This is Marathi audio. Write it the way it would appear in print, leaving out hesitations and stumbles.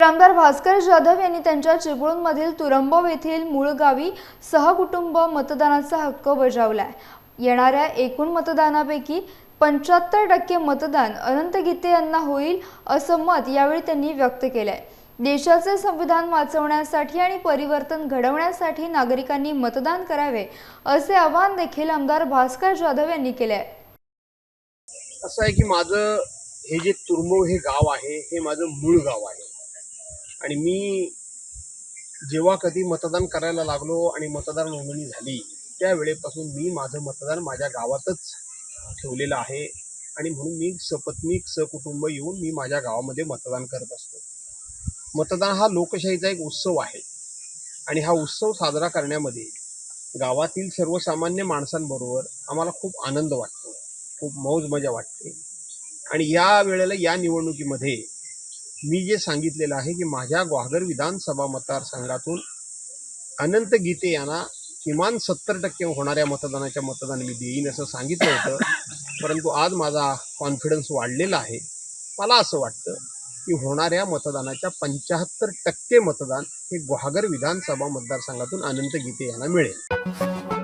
आमदार भास्कर जाधव यांनी त्यांच्या चिपळूणमधील तुरंबव येथील मूळ गावी सहकुटुंब मतदानाचा हक्क बजावलाय। येणाऱ्या एकूण मतदानापैकी 75% मतदान अनंत गीते यांना होईल असं मत यावेळी त्यांनी व्यक्त केलंय। देशाचे संविधान वाचवण्यासाठी आणि परिवर्तन घडवण्यासाठी नागरिकांनी मतदान करावे असे आवाहन देखील आमदार भास्कर जाधव यांनी केले। असं आहे की माझं हे जे तुरंबव हे गाव आहे हे माझं मूळ गाव आहे आणि मी जेव्हा कधी मतदान करायला लागलो आणि मतदार नोंदणी झाली त्यावेळेपासून मी माझं मतदान माझ्या गावातच ठेवलेलं आहे आणि म्हणून मी सपत्नीक सहकुटुंब येऊन मी माझ्या गावामध्ये मतदान करत असतो। मतदान हा लोकशाहीचा एक उत्सव आहे आणि हा उत्सव साजरा करण्यामध्ये गावातील सर्वसामान्य माणसांबरोबर आम्हाला खूप आनंद वाटतो, खूप मौज मजा वाटते। आणि या वेळेला या निवडणुकीमध्ये मी जे सांगितलेलं आहे की माझ्या ग्वाहागर विधानसभा मतदारसंघातून अनंत गीते यांना किमान 70% होणाऱ्या मतदान मी देईन असं सांगितलं होतं, परंतु आज माझा कॉन्फिडन्स वाढलेला आहे। मला असं वाटतं की होणाऱ्या मतदानाच्या 75% मतदान हे ग्वाहागर विधानसभा मतदारसंघातून अनंत गीते यांना मिळेल।